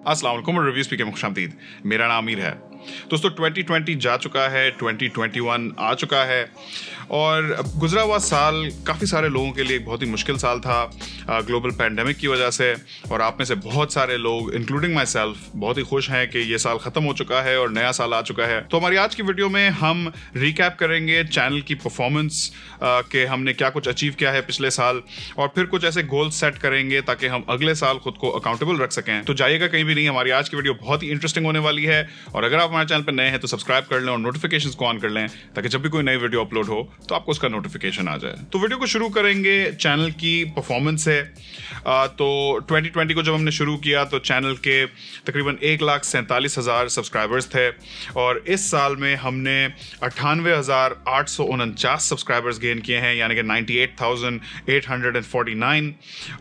अस्सलाम वालेकुम, रिव्यूज़पीके में खुशामदीद। मेरा नाम आमिर है। दोस्तों 2020 जा चुका है, 2021 आ चुका है और गुजरा हुआ साल काफ़ी सारे लोगों के लिए एक बहुत ही मुश्किल साल था ग्लोबल पैंडेमिक की वजह से। और आप में से बहुत सारे लोग इंक्लूडिंग माई सेल्फ बहुत ही खुश हैं कि ये साल ख़त्म हो चुका है और नया साल आ चुका है। तो हमारी आज की वीडियो में हम रिकैप करेंगे चैनल की परफॉर्मेंस के हमने क्या कुछ अचीव किया है पिछले साल, और फिर कुछ ऐसे गोल सेट करेंगे ताकि हम अगले साल खुद को अकाउंटेबल रख सकें। तो जाइएगा कहीं भी नहीं, हमारी आज की वीडियो बहुत ही इंटरेस्टिंग होने वाली है। और अगर आप हमारे चैनल पर नए हैं तो सब्सक्राइब कर लें और नोटिफिकेशंस को ऑन कर लें ताकि जब भी कोई नई वीडियो अपलोड हो तो आपको उसका नोटिफिकेशन आ जाए। तो वीडियो को शुरू करेंगे चैनल की परफॉर्मेंस से। तो 2020 को जब हमने शुरू किया तो चैनल के तकरीबन 1,47,000 सब्सक्राइबर्स थे और इस साल में हमने 98,849 सब्सक्राइबर्स गेन किए हैं, यानी कि 98,849।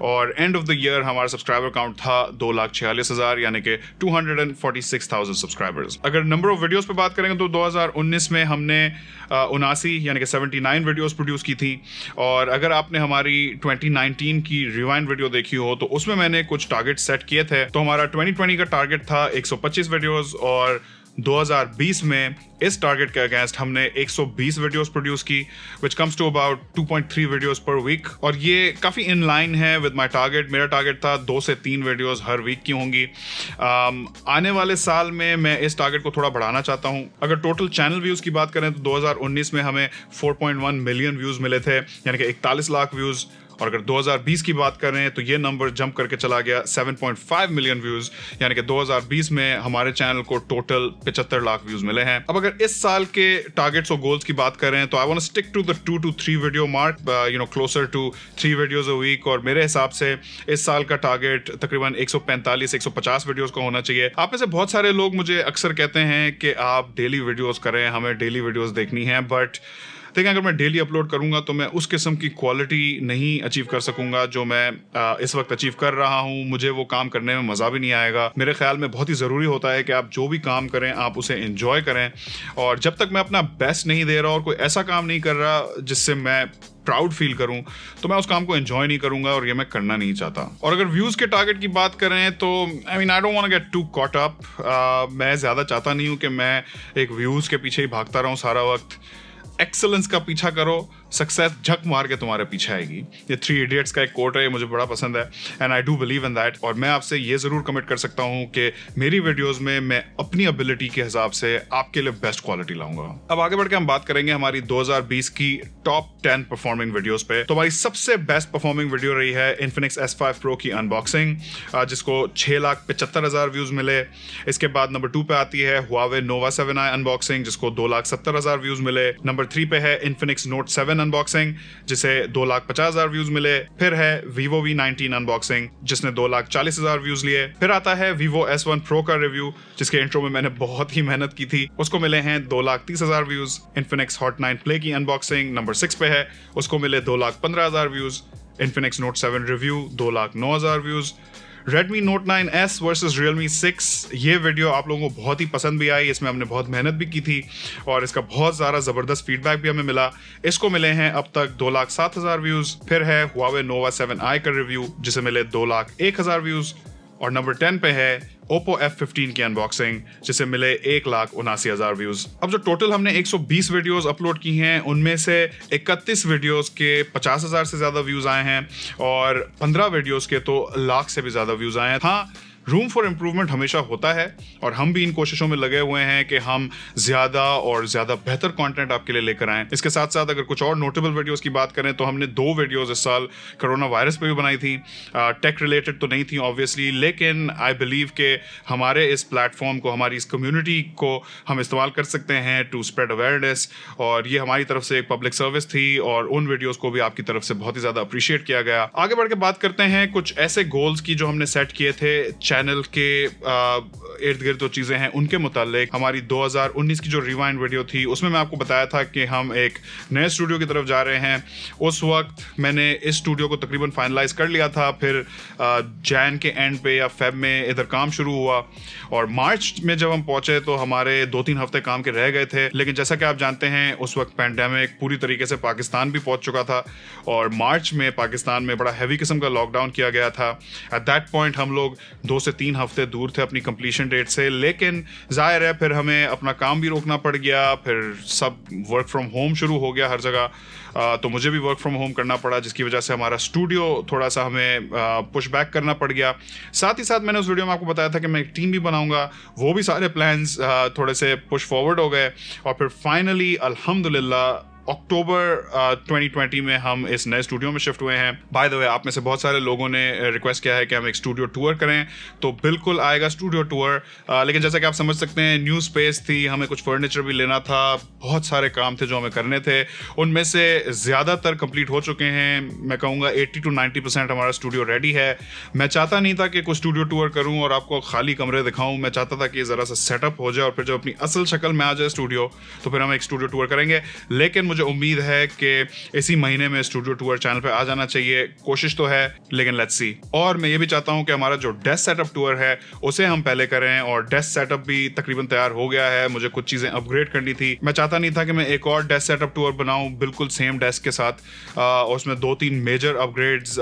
और एंड ऑफ द ईयर हमारा सब्सक्राइबर काउंट था 2,46,000, यानी कि 246,000 सब्सक्राइबर्स। अगर नंबर ऑफ वीडियोस पे बात करेंगे तो 2019 में हमने 79 यानी कि 79 वीडियोस प्रोड्यूस की थी। और अगर आपने हमारी 2019 की रिवाइंड वीडियो देखी हो तो उसमें मैंने कुछ टारगेट सेट किए थे। तो हमारा 2020 का टारगेट था 125 वीडियोस और 2020 में इस टारगेट के अगेंस्ट हमने 120 वीडियोस प्रोड्यूस की, which comes to about 2.3 videos per week. और ये काफ़ी इन लाइन है विद माय टारगेट। मेरा टारगेट था 2 से 3 वीडियोस हर वीक की होंगी। आने वाले साल में मैं इस टारगेट को थोड़ा बढ़ाना चाहता हूँ। अगर टोटल चैनल व्यूज़ की बात करें तो 2019 में हमें 4.1 मिलियन व्यूज़ मिले थे, यानी कि 41 लाख व्यूज़। और अगर 2020 की बात करें तो ये नंबर जंप करके चला गया 7.5 मिलियन व्यूज, यानी कि 2020 में हमारे चैनल को टोटल 75 लाख व्यूज मिले हैं। अब अगर इस साल के टारगेट्स और गोल्स की बात करें तो I want to stick to the 2 to 3 video mark, closer to 3 videos a week. और मेरे हिसाब से इस साल का टारगेट तकरीबन 145-150 वीडियोस का होना चाहिए। आप में से बहुत सारे लोग मुझे अक्सर कहते हैं कि आप डेली वीडियोस करें, हमें डेली वीडियोस देखनी है। बट देखिए, अगर मैं डेली अपलोड करूंगा तो मैं उस किस्म की क्वालिटी नहीं अचीव कर सकूंगा जो मैं इस वक्त अचीव कर रहा हूं। मुझे वो काम करने में मज़ा भी नहीं आएगा। मेरे ख्याल में बहुत ही ज़रूरी होता है कि आप जो भी काम करें आप उसे एंजॉय करें। और जब तक मैं अपना बेस्ट नहीं दे रहा और कोई ऐसा काम नहीं कर रहा जिससे मैं प्राउड फील करूं तो मैं उस काम को एंजॉय नहीं करूंगा, और ये मैं करना नहीं चाहता। और अगर व्यूज़ के टारगेट की बात करें तो I don't want to get too caught up. मैं ज़्यादा चाहता नहीं हूं कि मैं एक व्यूज़ के पीछे ही भागता रहूं सारा वक्त। एक्सेलेंस का पीछा करो, सक्सेस झक मार के तुम्हारे पीछे आएगी। ये 3 इडियट्स का एक कोट है, ये मुझे बड़ा पसंद है and I do believe in that. और मैं आपसे ये ज़रूर कमिट कर सकता हूँ कि मेरी वीडियोस में मैं अपनी एबिलिटी के हिसाब से आपके लिए बेस्ट क्वालिटी लाऊंगा। अब आगे बढ़ के हम बात करेंगे हमारी 2020 की टॉप 10 परफॉर्मिंग वीडियोस पे। तो हमारी सबसे बेस्ट परफॉर्मिंग वीडियो रही है इन्फिनिक्स S5 Pro की अनबॉक्सिंग, जिसको 6,75,000 व्यूज मिले। इसके बाद नंबर 2 पे आती है Huawei Nova 7i अनबॉक्सिंग, जिसको 2,70,000 व्यूज मिले। नंबर 3 पे है इन्फिनिक्स Note 7 अनबॉक्सिंग, जिसे 2,50,000 व्यूज मिले। फिर है Vivo V19 अनबॉक्सिंग, जिसने 2,40,000 व्यूज लिए। फिर आता है Vivo S1 Pro का रिव्यू, जिसके इंट्रो में मैंने बहुत ही मेहनत की थी, उसको मिले हैं 2,30,000 व्यूज। इन्फिनिक्स Hot 9 Play की अनबॉक्सिंग नंबर 6 पे है, उसको मिले 2,15,000 views. Infinix Note 7 review 2,09,000 views. Redmi Note 9S versus Realme 6, ये वीडियो आप लोगों को बहुत ही पसंद भी आई। इसमें हमने बहुत मेहनत भी की थी और इसका बहुत ज़्यादा ज़बरदस्त फीडबैक भी हमें मिला। इसको मिले हैं अब तक 2,07,000 व्यूज़। फिर है Huawei Nova 7i का रिव्यू, जिसे मिले 2,01,000 व्यूज़। और नंबर 10 पे है Oppo F15 की अनबॉक्सिंग, जिसे मिले 1,79,000 व्यूज। अब जो टोटल हमने 120 वीडियोस अपलोड की हैं उनमें से 31 वीडियोस के 50,000 से ज़्यादा व्यूज़ आए हैं और 15 वीडियोस के तो लाख से भी ज़्यादा व्यूज़ आए हैं। हाँ, रूम फॉर इम्प्रूवमेंट हमेशा होता है और हम भी इन कोशिशों में लगे हुए हैं कि हम ज़्यादा और ज़्यादा बेहतर कंटेंट आपके लिए लेकर आएँ। इसके साथ साथ अगर कुछ और नोटेबल वीडियोस की बात करें तो हमने 2 वीडियोस इस साल कोरोना वायरस पे भी बनाई थी। टेक रिलेटेड तो नहीं थी ऑब्वियसली, लेकिन आई बिलीव कि हमारे इस प्लेटफॉर्म को, हमारी इस कम्युनिटी को हम इस्तेमाल कर सकते हैं टू स्प्रेड अवेयरनेस, और ये हमारी तरफ से एक पब्लिक सर्विस थी और उन वीडियोज़ को भी आपकी तरफ से बहुत ही ज़्यादा अप्रिशिएट किया गया। आगे बढ़ के बात करते हैं कुछ ऐसे गोल्स की जो हमने सेट किए थे चैनल के इर्द गिर्द जो चीज़ें हैं उनके मुतालिक। हमारी 2019 की जो रिवाइंड वीडियो थी उसमें मैं आपको बताया था कि हम एक नए स्टूडियो की तरफ जा रहे हैं। उस वक्त मैंने इस स्टूडियो को तकरीबन फाइनलाइज कर लिया था। फिर जैन के एंड पे या फेब में इधर काम शुरू हुआ और मार्च में जब हम पहुंचे तो हमारे 2-3 हफ्ते काम के रह गए थे। लेकिन जैसा कि आप जानते हैं उस वक्त पैंडेमिक पूरी तरीके से पाकिस्तान भी पहुंच चुका था और मार्च में पाकिस्तान में बड़ा हैवी किस्म का लॉकडाउन किया गया था। एट दैट पॉइंट हम लोग 2 से 3 हफ्ते दूर थे अपनी कंप्लीशन डेट से, लेकिन जाहिर है फिर हमें अपना काम भी रोकना पड़ गया, फिर सब वर्क फ्रॉम होम शुरू हो गया हर जगह, तो मुझे भी वर्क फ्रॉम होम करना पड़ा, जिसकी वजह से हमारा स्टूडियो थोड़ा सा हमें पुश बैक करना पड़ गया। साथ ही साथ मैंने उस वीडियो में आपको बताया था कि मैं एक टीम भी बनाऊंगा, वो भी सारे प्लान्स थोड़े से पुश फॉरवर्ड हो गए, और फिर फाइनली अल्हम्दुलिल्लाह अक्टूबर 2020 में हम इस नए स्टूडियो में शिफ्ट हुए हैं। बाय द वे, आप में से बहुत सारे लोगों ने रिक्वेस्ट किया है कि हम एक स्टूडियो टूर करें, तो बिल्कुल आएगा स्टूडियो टूर, लेकिन जैसा कि आप समझ सकते हैं न्यू स्पेस थी, हमें कुछ फर्नीचर भी लेना था, बहुत सारे काम थे जो हमें करने थे, उनमें से ज़्यादातर कंप्लीट हो चुके हैं। मैं कहूँगा 80 to 90% हमारा स्टूडियो रेडी है। मैं चाहता नहीं था कि कुछ स्टूडियो टूर करूँ और आपको खाली कमरे दिखाऊँ, मैं चाहता था कि ज़रा सा सेटअप हो जाए और फिर जब अपनी असल शक्ल में आ जाए स्टूडियो तो फिर हम एक स्टूडियो टूर करेंगे। लेकिन मुझे उम्मीद है कि इसी महीने में स्टूडियो टूर चैनल पे आ जाना चाहिए, कोशिश तो है, लेकिन लेट्स सी। और मैं ये भी चाहता हूं कि हमारा जो डेस्क सेटअप टूर है उसे हम पहले करें, और डेस्क सेटअप भी तकरीबन तैयार हो गया है, मुझे कुछ चीजें अपग्रेड करनी थी। मैं चाहता नहीं था कि मैं एक और डेस्क सेटअप टूर बनाऊं बिल्कुल सेम डेस्क के साथ, उसमें 2-3 मेजर अपग्रेड्स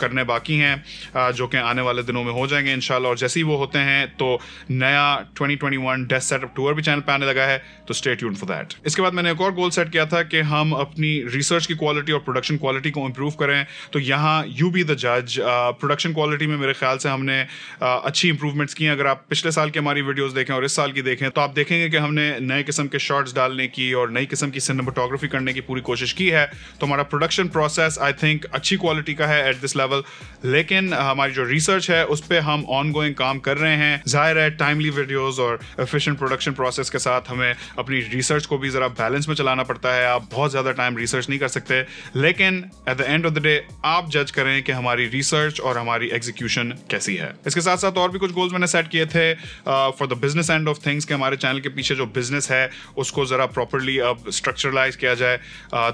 करने बाकी हैं जो कि आने वाले दिनों में हो जाएंगे इंशाल्लाह, और जैसे ही वो होते हैं तो नया 2021 डेस्क सेटअप टूर भी चैनल पे आने लगा है, तो स्टे ट्यून्ड फॉर दैट। इसके बाद मैंने एक और गोल सेट किया था कि हम अपनी रिसर्च की क्वालिटी और प्रोडक्शन क्वालिटी को इंप्रूव करें, तो यहाँ यू बी द जज। प्रोडक्शन क्वालिटी में मेरे ख्याल से हमने अच्छी इंप्रूवमेंट्स की हैं। अगर आप पिछले साल की हमारी वीडियोस देखें और इस साल की देखें तो आप देखेंगे कि हमने नए किस्म के शॉट्स डालने की और नई किस्म की सिनेमेटोग्राफी करने की पूरी कोशिश की है, तो हमारा प्रोडक्शन प्रोसेस आई थिंक अच्छी क्वालिटी का है एट दिस लेवल। लेकिन हमारी जो रिसर्च है उस पर हम ऑन गोइंग काम कर रहे हैं। जाहिर है टाइमली वीडियोस और एफिशिएंट प्रोडक्शन प्रोसेस के साथ हमें अपनी रिसर्च को भी ज़रा बैलेंस में चलाना पड़ता है। आप बहुत ज़्यादा टाइम रिसर्च नहीं कर सकते, लेकिन at the end of the day आप जज करें कि हमारी रिसर्च और हमारी एग्जीक्यूशन कैसी है। इसके साथ साथ और भी कुछ गोल्स मैंने सेट किए थे for the business end of things, कि हमारे चैनल के पीछे जो बिजनेस है उसको ज़रा प्रॉपरली अब स्ट्रक्चरलाइज किया जाए।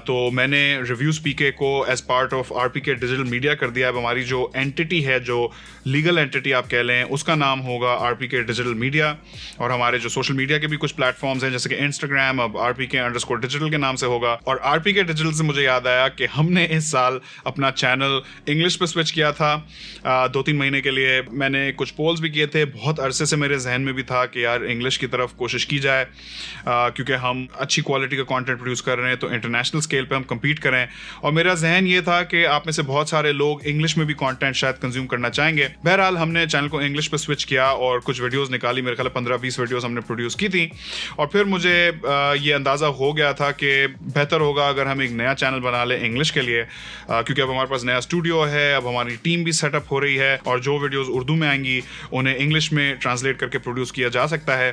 तो मैंने ReviewsPK को as part of RPK digital media कर दिया है। अब हमारी जो एंटिटी है, जो लीगल एंटिटी आप कह लें, उसका नाम होगा RPK डिजिटल मीडिया, और हमारे जो सोशल मीडिया के भी कुछ प्लेटफॉर्म्स हैं जैसे कि इंस्टाग्राम अब RPK_digital के नाम से होगा। और RPK डिजिटल से मुझे याद आया कि हमने इस साल अपना चैनल इंग्लिश पे स्विच किया था 2-3 महीने के लिए। मैंने कुछ पोल्स भी किए थे, बहुत अरसे से मेरे जहन में भी था कि यार इंग्लिश की तरफ कोशिश की जाए, क्योंकि हम अच्छी क्वालिटी का कंटेंट प्रोड्यूस कर रहे हैं तो इंटरनेशनल स्केल पे हम compete करें। और मेरा जहन ये था कि आप में से बहुत सारे लोग इंग्लिश में भी कंटेंट शायद कंज्यूम करना चाहेंगे। बहरहाल हमने चैनल को इंग्लिश पे स्विच किया और कुछ वीडियोस निकाली, मेरे ख्याल 15-20 वीडियोस हमने प्रोड्यूस की थी। और फिर मुझे ये अंदाज़ा हो गया था कि बेहतर होगा अगर हम एक नया चैनल बना लें इंग्लिश के लिए, क्योंकि अब हमारे पास नया स्टूडियो है, अब हमारी टीम भी सेटअप हो रही है, और जो वीडियोस उर्दू में आएंगी उन्हें इंग्लिश में ट्रांसलेट करके प्रोड्यूस किया जा सकता है।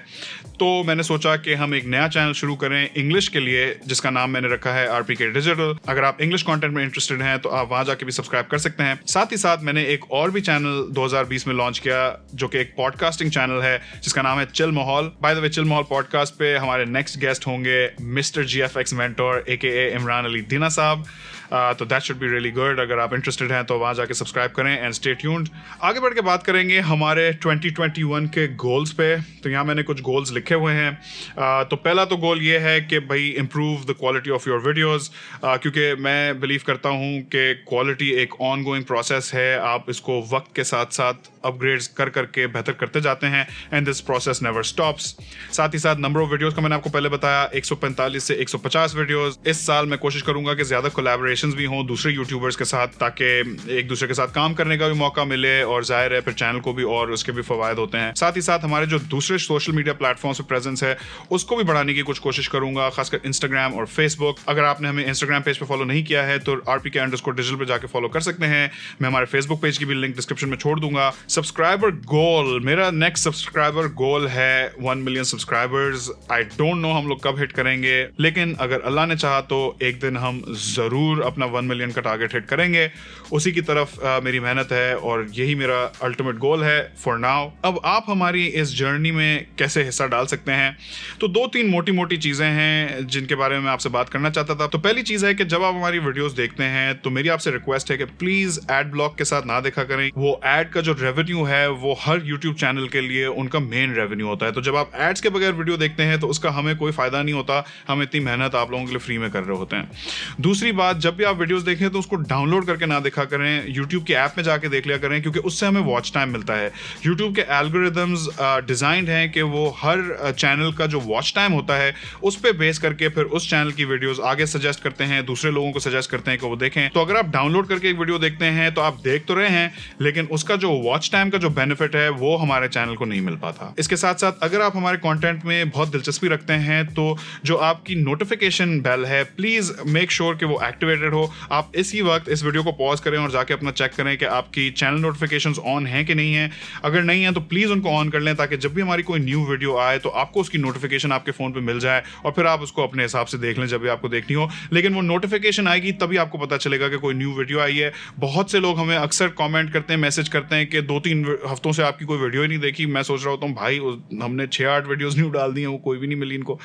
तो मैंने सोचा कि हम एक नया चैनल शुरू करें इंग्लिश के लिए, जिसका नाम मैंने रखा है RPK डिजिटल। अगर आप इंग्लिश कंटेंट में इंटरेस्टेड हैं तो आप वहां जाके भी सब्सक्राइब कर सकते हैं। साथ ही साथ मैंने एक और भी चैनल 2020 में लॉन्च किया, जो कि एक पॉडकास्टिंग चैनल है जिसका नाम है चिल माहौल। बाय द वे, चिल माहौल पॉडकास्ट पे हमारे नेक्स्ट गेस्ट होंगे mister GFX mentor AKA Imran Ali Dina साहब। तो that should be really good. अगर आप इंटरेस्टेड हैं तो वहाँ जाके सब्सक्राइब करें एंड स्टे ट्यून्ड। आगे बढ़ के बात करेंगे हमारे 2021 के गोल्स पे। तो यहाँ मैंने कुछ गोल्स लिखे हुए हैं। तो पहला तो गोल ये है कि भाई improve the quality of your videos, क्योंकि मैं बिलीव करता हूँ कि क्वालिटी एक ऑन गोइंग प्रोसेस है। आप इसको वक्त के साथ साथ अपग्रेड्स कर करके बेहतर करते जाते हैं, and this process never stops. साथ ही साथ नंबर ऑफ वीडियोस का मैंने आपको पहले बताया 145 से 150 वीडियोस। इस साल मैं कोशिश करूंगा कि ज़्यादा कोलैबोरेशंस भी हों दूसरे यूट्यूबर्स के साथ, ताकि एक दूसरे के साथ काम करने का भी मौका मिले, और जाहिर है फिर चैनल को भी और उसके भी फवायद होते हैं। साथ ही साथ हमारे जो दूसरे सोशल मीडिया प्लेटफॉर्म्स पे प्रेजेंस है उसको भी बढ़ाने की कुछ कोशिश करूंगा, खासकर इंस्टाग्राम और फेसबुक। अगर आपने हमें इंस्टाग्राम पेज पे फॉलो नहीं किया है तो RPK_digital पे जाके फॉलो कर सकते हैं। मैं हमारे फेसबुक पेज की भी लिंक डिस्क्रिप्शन में छोड़ दूंगा। सब्सक्राइबर गोल, मेरा नेक्स्ट सब्सक्राइबर गोल है 1 million subscribers. I don't know हम लोग कब हिट करेंगे, लेकिन अगर अल्लाह ने चाहा तो एक दिन हम जरूर अपना 1 मिलियन का टारगेट हिट करेंगे। उसी की तरफ मेरी मेहनत है और यही मेरा अल्टीमेट गोल है फॉर नाउ। अब आप हमारी इस जर्नी में कैसे हिस्सा डाल सकते हैं, तो 2-3 मोटी मोटी चीजें हैं जिनके बारे में मैं आपसे बात करना चाहता था। तो पहली चीज है कि जब आप हमारी वीडियोस देखते हैं तो मेरी आपसे रिक्वेस्ट है कि प्लीज एड ब्लॉक के साथ ना देखा करें। वो एड का जो रेवेन्यू है वो हर यूट्यूब चैनल के लिए उनका मेन रेवेन्यू होता है। तो जब आप एड्स के बगैर वीडियो देखते हैं तो उसका हमें कोई फायदा नहीं होता, हम इतनी मेहनत आप लोगों के लिए फ्री में कर रहे होते हैं। दूसरी बात, जब भी आप वीडियोस देखें तो उसको डाउनलोड करके ना देखा करें, यूट्यूब की ऐप में जाके देख लिया करें, क्योंकि उससे हमें वॉच टाइम मिलता है। यूट्यूब के एल्गोरिदम्स डिजाइंड हैं कि वो हर चैनल का जो वॉच टाइम होता है उस पे बेस करके फिर उस चैनल की वीडियोस आगे सजेस्ट करते हैं, दूसरे लोगों को सजेस्ट करते हैं कि वो देखें। तो अगर आप डाउनलोड करके एक वीडियो देखते हैं तो आप देख तो रहे हैं, लेकिन उसका जो वॉच टाइम का जो बेनिफिट है वो हमारे चैनल को नहीं मिल पाता। इसके साथ साथ अगर आप हमारे कंटेंट में बहुत दिलचस्पी रखते हैं तो जो आपकी नोटिफिकेशन बेल है, प्लीज मेक श्योर कि वो एक्टिवेटेड हो। आप इसी वक्त इस वीडियो को पॉज करें और जाके अपना चेक करें कि आपकी चैनल नोटिफिकेशंस ऑन हैं कि नहीं है। अगर नहीं है तो प्लीज उनको ऑन कर लें, ताकि जब भी हमारी कोई न्यू वीडियो आए तो आपको उसकी नोटिफिकेशन आपके फोन पे मिल जाए और फिर आप उसको अपने हिसाब से देख लें जब भी आपको देखनी हो। लेकिन वो नोटिफिकेशन आएगी तभी आपको पता चलेगा कि कोई न्यू वीडियो आई है। बहुत से लोग हमें अक्सर कमेंट करते हैं, मैसेज करते हैं कि 2-3 हफ्तों से आपकी कोई वीडियो ही नहीं देखी। मैं सोच रहा होता हूँ भाई हमने 6-8 वीडियोस न्यू डाल दी हैं, वो कोई भी नहीं मिली इनको।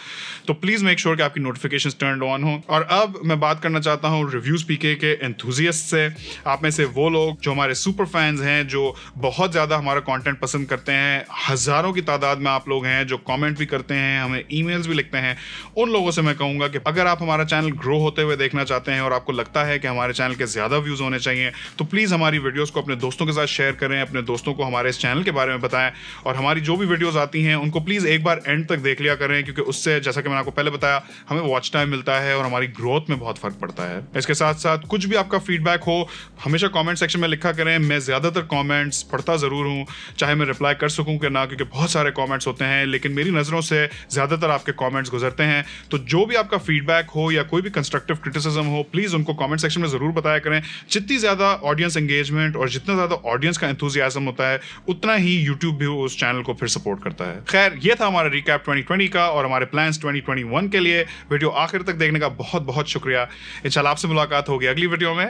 तो प्लीज मेक श्योर कि आपकी नोटिफिकेशन टर्न ऑन हो। और अब मैं बात करना चाहता हूँ रिव्यूज पीके के एंथुजियास्ट से। आप में से वो लोग जो हमारे सुपर फैंस हैं, जो बहुत ज्यादा हमारा कंटेंट पसंद करते हैं, हजारों की तादाद में आप लोग हैं जो कमेंट भी करते हैं, हमें ईमेल्स भी लिखते हैं। उन लोगों से मैं कहूंगा कि अगर आप हमारा चैनल ग्रो होते हुए देखना चाहते हैं और आपको लगता है कि हमारे चैनल के ज्यादा व्यूज होने चाहिए, तो प्लीज हमारी वीडियोस को अपने दोस्तों के साथ शेयर करें, अपने दोस्तों को हमारे इस चैनल के बारे में बताएं, और हमारी जो भी वीडियोस आती हैं उनको प्लीज एक बार एंड तक देख लिया करें, क्योंकि उससे, जैसा कि मैंने आपको पहले बताया, हमें वॉच टाइम मिलता है और हमारी ग्रोथ में बहुत फर्क पड़ता है। इसके साथ साथ कुछ भी आपका फीडबैक हो हमेशा कमेंट सेक्शन में लिखा करें। मैं ज्यादातर कमेंट्स पढ़ता जरूर हूं, चाहे मैं रिप्लाई कर सकूं कि ना, क्योंकि बहुत सारे कमेंट्स होते हैं, लेकिन मेरी नजरों से ज्यादातर आपके कमेंट्स गुजरते हैं। तो जो भी आपका फीडबैक हो या कोई भी कंस्ट्रक्टिव क्रिटिसिज्म हो, प्लीज उनको कमेंट सेक्शन में जरूर बताया करें। जितनी ज्यादा ऑडियंस एंगेजमेंट और जितना ज्यादा ऑडियंस का एंथुसियाज्म होता है, उतना ही यूट्यूब भी उस चैनल को फिर सपोर्ट करता है। खैर, ये था हमारा रिकैप 2020 का और हमारे प्लान्स 2021 के लिए। वीडियो आखिर तक देखने का बहुत बहुत शुक्रिया। इंशाल्लाह आपसे मुलाकात होगी अगली वीडियो में।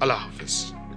अल्लाह हाफिज।